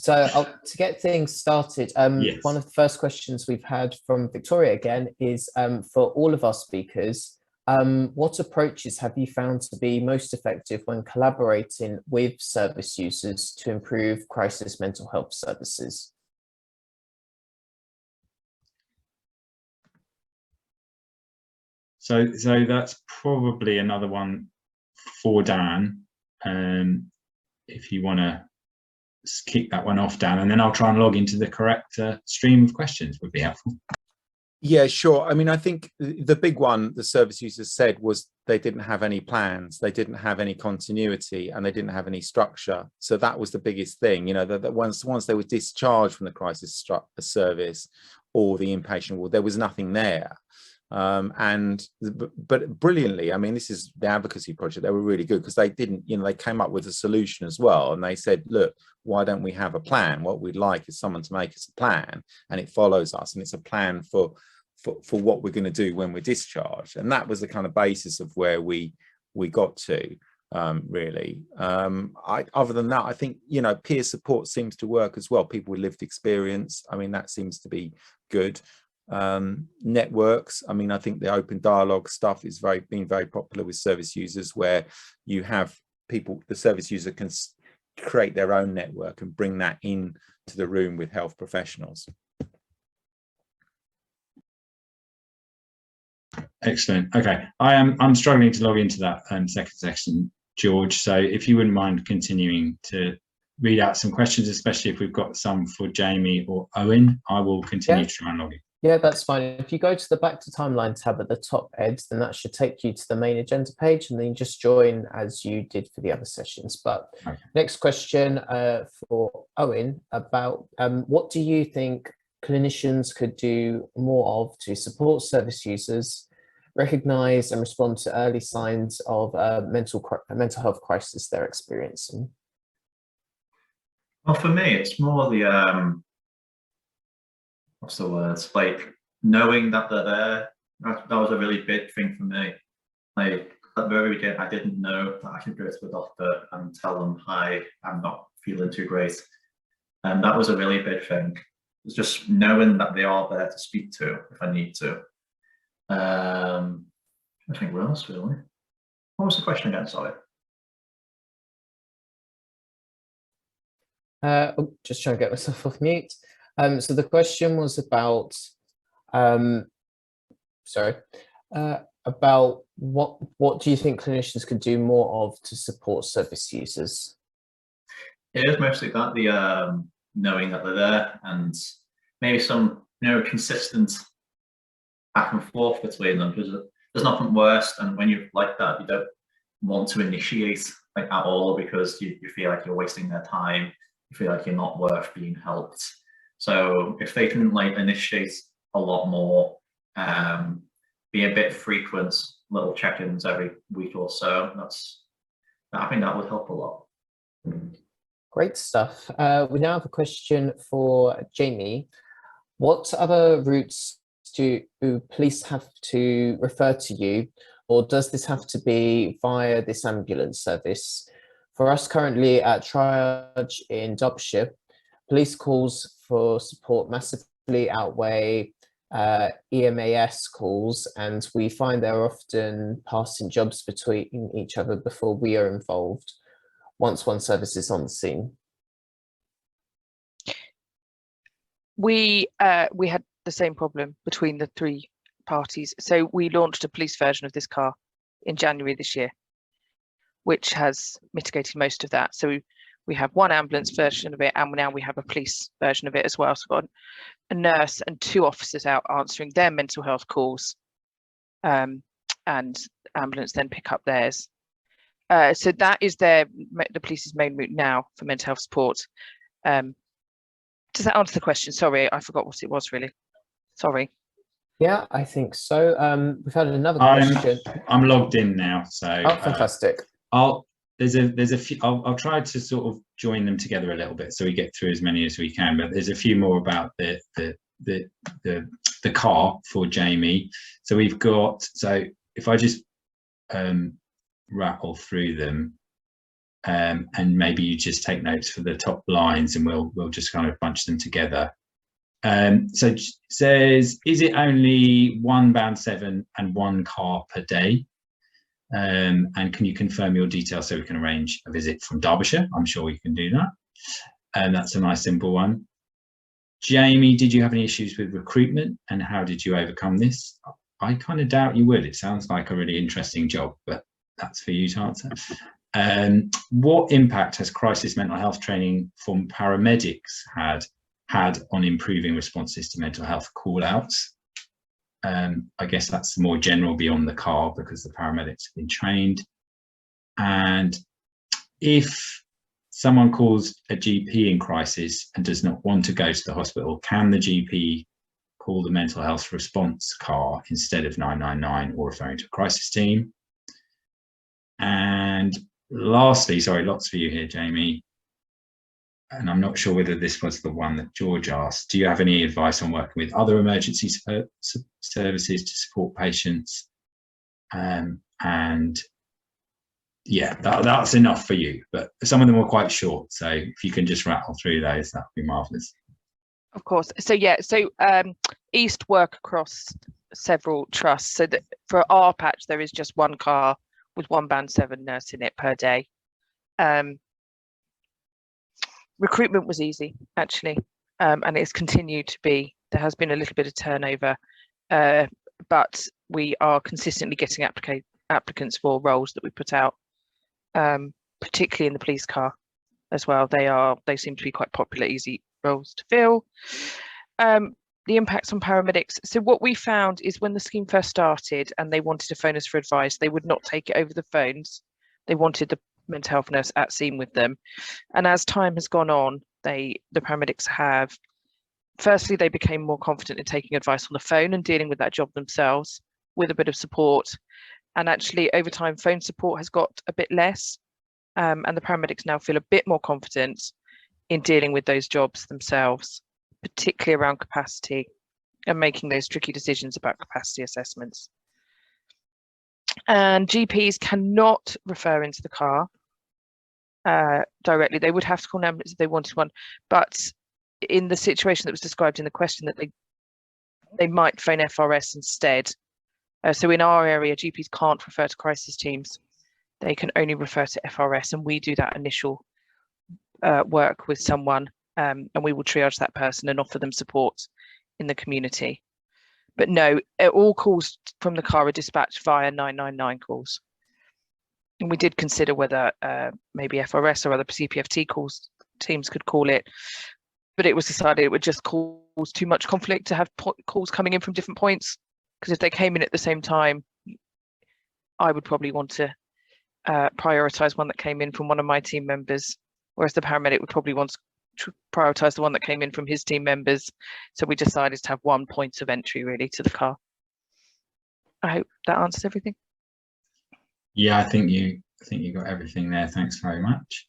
To get things started, Yes. one of the first questions we've had from Victoria again is for all of our speakers, what approaches have you found to be most effective when collaborating with service users to improve crisis mental health services? So that's probably another one for Dan. If you want to kick that one off, Dan, and then I'll try and log into the correct stream of questions would be helpful. Yeah, sure. I mean, I think the big one the service users said was they didn't have any plans, they didn't have any continuity, and they didn't have any structure. So that was the biggest thing, you know, that once they were discharged from the crisis service or the inpatient ward, there was nothing there. But brilliantly, I mean, this is the advocacy project. They were really good because they didn't, you know, they came up with a solution as well. And they said, look, why don't we have a plan? What we'd like is someone to make us a plan, and it follows us. And it's a plan for what we're going to do when we're discharged. And that was the kind of basis of where we got to, really. Other than that, I think, you know, peer support seems to work as well. People with lived experience. I mean, that seems to be good. Networks, I mean, I think the open dialogue stuff is been very popular with service users, where you have people, the service user can create their own network and bring that in to the room with health professionals. Excellent. Okay, I'm struggling to log into that second section, George, so if you wouldn't mind continuing to read out some questions, especially if we've got some for Jamie or Owen, I will continue to try and log in. Yeah, that's fine. If you go to the Back to Timeline tab at the top, Ed, then that should take you to the main agenda page, and then you just join as you did for the other sessions. But okay. Next question for Owen about what do you think clinicians could do more of to support service users, recognise and respond to early signs of mental health crisis they're experiencing? Well, for me, it's more the what's the words, like knowing that they're there. That was a really big thing for me. Like at the very beginning, I didn't know that I could go to the doctor and tell them, hi, I'm not feeling too great. And that was a really big thing. It's just knowing that they are there to speak to if I need to. I think what else really? What was the question again, sorry? Just trying to get myself off mute. So the question was about, about what do you think clinicians could do more of to support service users? It is mostly that, the knowing that they're there, and maybe some, you know, consistent back and forth between them, because there's nothing worse than when you're like that, you don't want to initiate like at all, because you feel like you're wasting their time, you feel like you're not worth being helped. So if they can like initiate a lot more, be a bit frequent, little check-ins every week or so, I think that would help a lot. Great stuff. We now have a question for Jamie. What other routes do police have to refer to you, or does this have to be via this ambulance service? For us currently at Triage in Derbyshire, police calls for support massively outweigh EMAS calls, and we find they're often passing jobs between each other before we are involved once one service is on the scene. We had the same problem between the three parties, so we launched a police version of this car in January this year, which has mitigated most of that. So we have one ambulance version of it, and now we have a police version of it as well. So we've got a nurse and 2 officers out answering their mental health calls, and ambulance then pick up theirs. So that is the police's main route now for mental health support. Does that answer the question? Sorry, I forgot what it was really. Sorry. Yeah, I think so. We've had another question. I'm logged in now, so. Oh, fantastic. There's a few. I'll try to sort of join them together a little bit so we get through as many as we can. But there's a few more about the car for Jamie. So we've got. So if I just rattle through them, and maybe you just take notes for the top lines, and we'll just kind of bunch them together. So it says, is it only one band 7 and 1 car per day? And can you confirm your details so we can arrange a visit from Derbyshire? I'm sure you can do that. And that's a nice simple one. Jamie, did you have any issues with recruitment, and how did you overcome this? I kind of doubt you would. It sounds like a really interesting job, but that's for you to answer. What impact has crisis mental health training from paramedics had on improving responses to mental health call-outs? I guess that's more general beyond the car, because the paramedics have been trained. And if someone calls a GP in crisis and does not want to go to the hospital, can the GP call the mental health response car instead of 999 or referring to a crisis team? And lastly, sorry, lots for you here, Jamie, and I'm not sure whether this was the one that George asked, do you have any advice on working with other emergency services to support patients? And yeah, that's enough for you, but some of them were quite short, so if you can just rattle through those, that would be marvellous. Of course. So yeah, so East work across several trusts, so that for our patch there is just 1 car with 1 band 7 nurse in it per day. Recruitment was easy, actually, and it's continued to be. There has been a little bit of turnover, but we are consistently getting applicants for roles that we put out, particularly in the police car as well. They seem to be quite popular, easy roles to fill. The impacts on paramedics. So what we found is when the scheme first started and they wanted to phone us for advice, they would not take it over the phones. They wanted the mental health nurse at scene with them. And as time has gone on, the paramedics have, firstly, they became more confident in taking advice on the phone and dealing with that job themselves with a bit of support. And actually over time, phone support has got a bit less. And the paramedics now feel a bit more confident in dealing with those jobs themselves, particularly around capacity and making those tricky decisions about capacity assessments. And GPs cannot refer into the car directly. They would have to call an ambulance if they wanted one, but in the situation that was described in the question, that they might phone FRS instead. So in our area, GPs can't refer to crisis teams. They can only refer to FRS, and we do that initial work with someone, and we will triage that person and offer them support in the community. But no, all calls from the car are dispatched via 999 calls. And we did consider whether maybe FRS or other CPFT teams could call it, but it was decided it would just cause too much conflict to have calls coming in from different points, because if they came in at the same time, I would probably want to prioritise one that came in from one of my team members, whereas the paramedic would probably want to prioritise the one that came in from his team members. So we decided to have 1 point of entry really to the car. I hope that answers everything. Yeah, I think you got everything there. Thanks very much.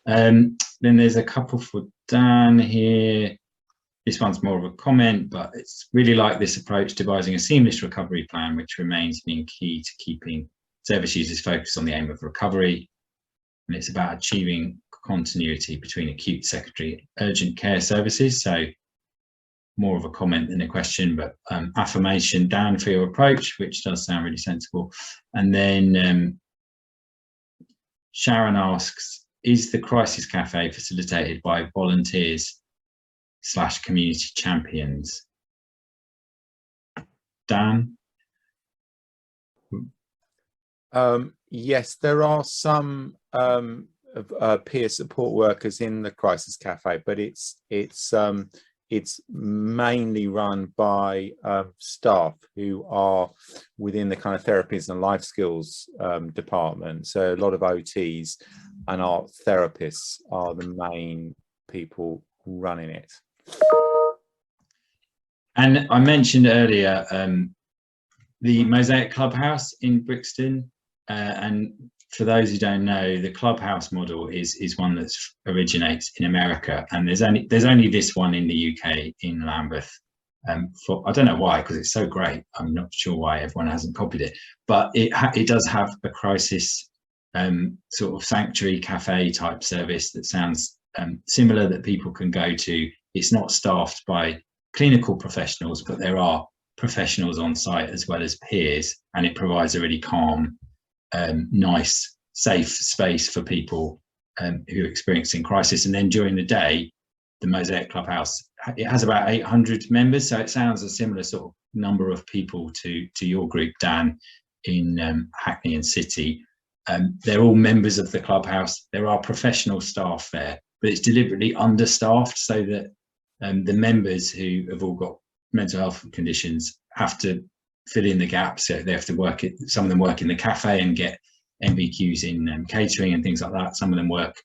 Then there's a couple for Dan here. This one's more of a comment, but it's really like this approach, devising a seamless recovery plan, which remains being key to keeping service users focused on the aim of recovery. And it's about achieving continuity between acute, secondary, urgent care services. So more of a comment than a question, but affirmation, Dan, for your approach, which does sound really sensible. And then Sharon asks, is the Crisis Cafe facilitated by volunteers / community champions? Dan? Yes, there are some peer support workers in the Crisis Cafe, but it's mainly run by staff who are within the kind of therapies and life skills department. So a lot of OTs and art therapists are the main people running it. And I mentioned earlier the Mosaic Clubhouse in Brixton, and for those who don't know, the Clubhouse model is one that originates in America, and there's only this one in the UK in Lambeth. I don't know why, because it's so great. I'm not sure why everyone hasn't copied it, but it does have a crisis sort of sanctuary cafe type service that sounds similar, that people can go to. It's not staffed by clinical professionals, but there are professionals on site as well as peers, and it provides a really calm, nice, safe space for people who are experiencing crisis. And then during the day, the Mosaic Clubhouse, it has about 800 members, so it sounds a similar sort of number of people to your group, Dan, in Hackney and City. They're all members of the Clubhouse. There are professional staff there, but it's deliberately understaffed so that the members who have all got mental health conditions have to fill in the gaps. So they have to work it. Some of them work in the cafe and get MBQs in catering and things like that. Some of them work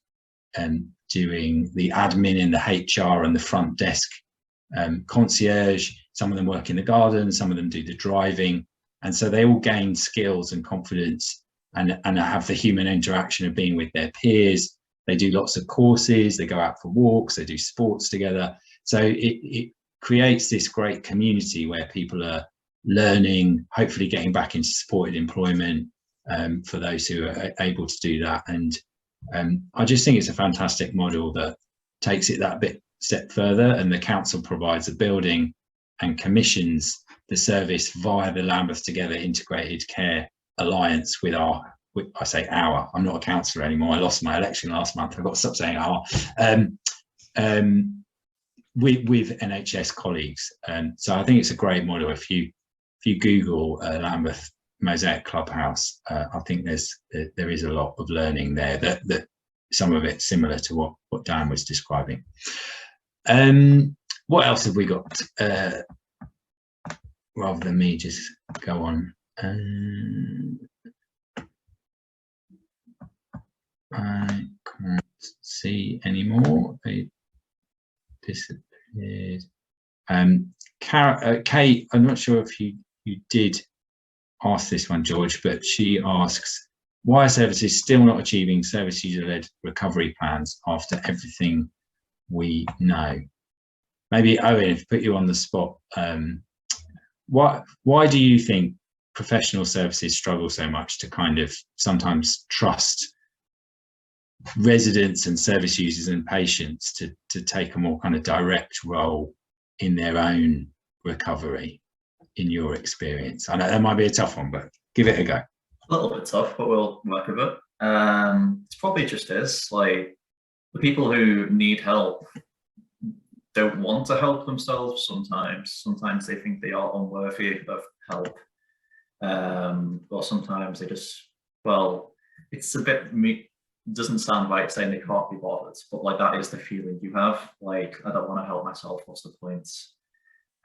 doing the admin in the HR and the front desk concierge. Some of them work in the garden. Some of them do the driving. And so they all gain skills and confidence and have the human interaction of being with their peers. They do lots of courses. They go out for walks. They do sports together. So it creates this great community where people are learning, hopefully getting back into supported employment for those who are able to do that. And I just think it's a fantastic model that takes it that step further, and the council provides a building and commissions the service via the Lambeth Together Integrated Care Alliance with I'm not a councillor anymore. I lost my election last month. I've got to stop saying our. With NHS colleagues. So I think it's a great model. If you Google Lambeth Mosaic Clubhouse, I think there is a lot of learning there, that some of it similar to what Dan was describing. What else have we got? Rather than me just go on. I can't see anymore. They disappeared. Kate, I'm not sure if you did ask this one, George, but she asks, why are services still not achieving service user-led recovery plans after everything we know? Maybe Owen, to put you on the spot, why do you think professional services struggle so much to kind of sometimes trust residents and service users and patients to take a more kind of direct role in their own recovery, in your experience? I know that might be a tough one, but give it a go. A little bit tough, but we'll work with it. It's probably just is like the people who need help don't want to help themselves sometimes. Sometimes they think they are unworthy of help. Or sometimes they just, well, it's a bit, doesn't sound right saying they can't be bothered, but like that is the feeling you have. Like, I don't want to help myself, what's the point?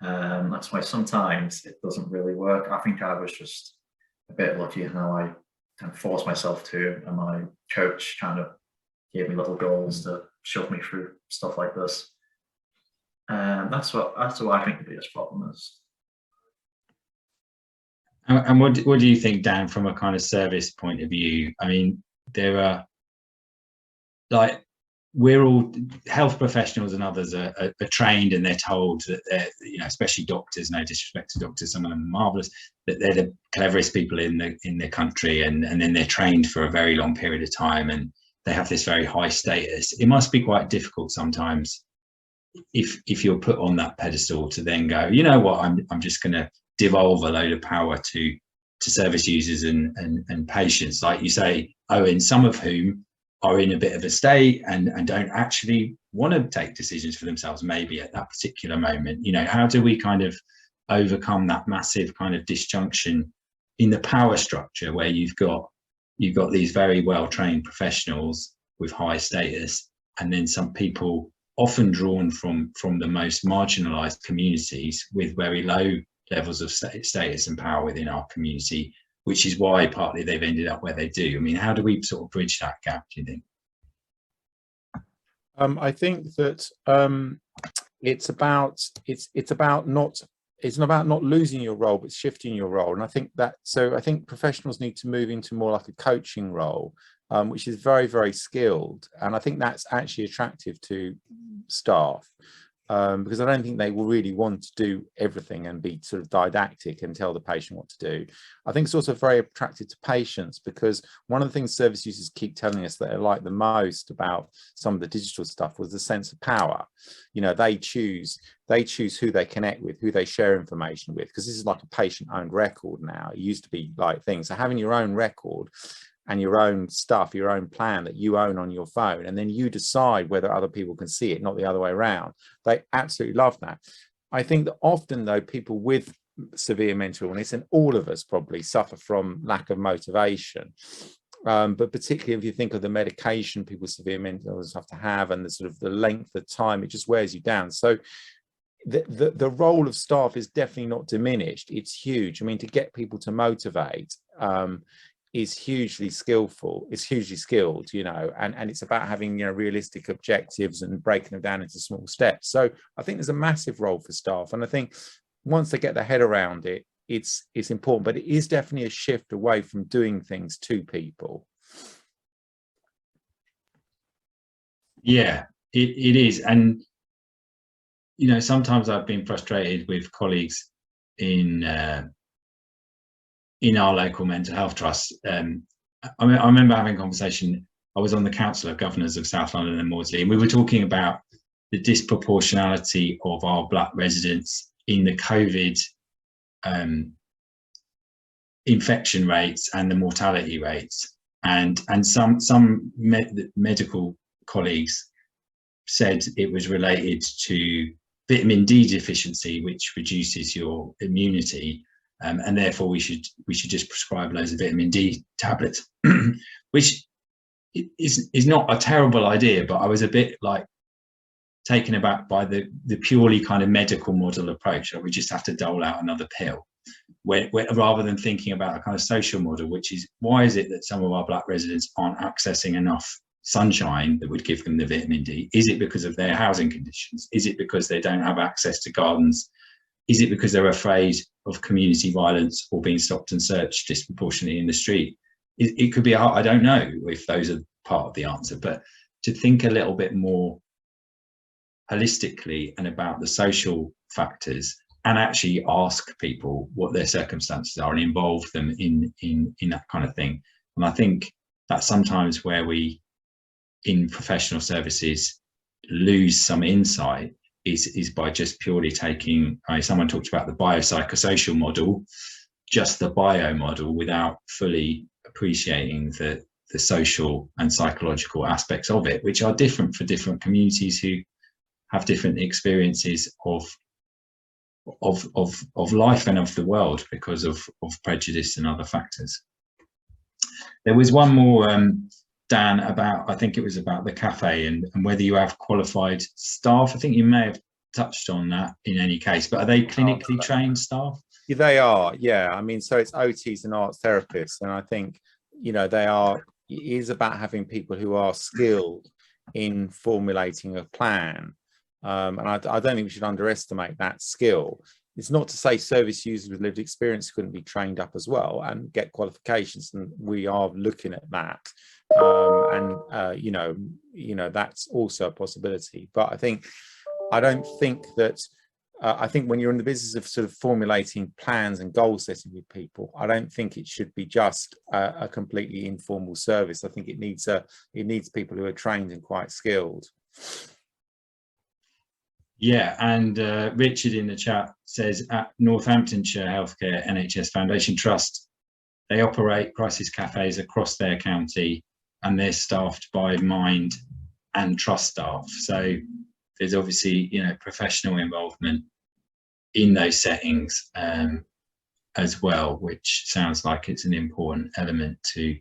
That's why sometimes it doesn't really work. I think I was just a bit lucky how I kind of forced myself to, and my coach kind of gave me little goals to shove me through stuff like this. That's what I think the biggest problem is. And what do you think, Dan, from a kind of service point of view? I mean, there are, like, we're all health professionals and others are trained, and they're told that they're, you know, especially doctors, no disrespect to doctors, some of them are marvelous, that they're the cleverest people in the country, and then they're trained for a very long period of time, and they have this very high status. It must be quite difficult sometimes if you're put on that pedestal to then go, you know what, I'm just going to devolve a load of power to service users and patients, like you say, Owen, some of whom are in a bit of a state and don't actually want to take decisions for themselves maybe at that particular moment. You know, how do we kind of overcome that massive kind of disjunction in the power structure where you've got these very well-trained professionals with high status, and then some people often drawn from the most marginalized communities with very low levels of status and power within our community, which is why partly they've ended up where they do. I mean, how do we sort of bridge that gap, do you think? I think that it's about not losing your role, but shifting your role. And I think professionals need to move into more like a coaching role, which is very, very skilled. And I think that's actually attractive to staff. because I don't think they will really want to do everything and be sort of didactic and tell the patient what to do. I think it's also very attractive to patients, because one of the things service users keep telling us that they like the most about some of the digital stuff was the sense of power. You know, they choose who they connect with, who they share information with, because this is like a patient-owned record now. It used to be like things. So having your own record and your own stuff, your own plan that you own on your phone, and then you decide whether other people can see it, not the other way around. They absolutely love that. I think that often, though, people with severe mental illness, and all of us probably, suffer from lack of motivation. But particularly if you think of the medication people with severe mental illness have to have, and the sort of the length of time, it just wears you down. So the role of staff is definitely not diminished. It's huge. I mean, to get people to motivate is hugely skillful. It's hugely skilled, you know, and it's about having, you know, realistic objectives and breaking them down into small steps. So I think there's a massive role for staff, and I think once they get their head around it, it's important. But it is definitely a shift away from doing things to people. Yeah, it is. And you know, sometimes I've been frustrated with colleagues in our local mental health trust. I remember having a conversation. I was on the Council of Governors of South London and Maudsley, and we were talking about the disproportionality of our Black residents in the COVID infection rates and the mortality rates. And some medical colleagues said it was related to vitamin D deficiency, which reduces your immunity. And therefore we should just prescribe loads of vitamin D tablets, which is not a terrible idea, but I was a bit like taken aback by the purely kind of medical model approach, that we just have to dole out another pill, where rather than thinking about a kind of social model, which is, why is it that some of our Black residents aren't accessing enough sunshine that would give them the vitamin D? Is it because of their housing conditions? Is it because they don't have access to gardens? Is it because they're afraid of community violence or being stopped and searched disproportionately in the street? It could be, I don't know if those are part of the answer, but to think a little bit more holistically and about the social factors, and actually ask people what their circumstances are and involve them in that kind of thing. And I think that's sometimes where we, in professional services, lose some insight, is by just purely taking, someone talked about the biopsychosocial model, just the bio model, without fully appreciating the social and psychological aspects of it, which are different for different communities who have different experiences of life and of the world because of prejudice and other factors. There was one more, Dan, about, I think it was about the cafe and whether you have qualified staff. I think you may have touched on that in any case, but are they clinically trained staff? Yeah, they are, yeah. I mean, so it's OTs and arts therapists, and I think, you know, it is about having people who are skilled in formulating a plan. And I don't think we should underestimate that skill. It's not to say service users with lived experience couldn't be trained up as well and get qualifications, and we are looking at that. You know, that's also a possibility. But I don't think that. I think when you're in the business of sort of formulating plans and goal setting with people, I don't think it should be just a completely informal service. I think it needs people who are trained and quite skilled. Yeah, and Richard in the chat says, at Northamptonshire Healthcare NHS Foundation Trust, they operate crisis cafes across their county, and they're staffed by Mind and Trust staff. So there's obviously, you know, professional involvement in those settings as well, which sounds like it's an important element to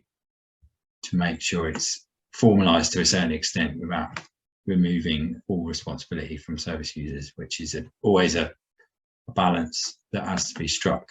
make sure it's formalised to a certain extent without removing all responsibility from service users, which is always a balance that has to be struck.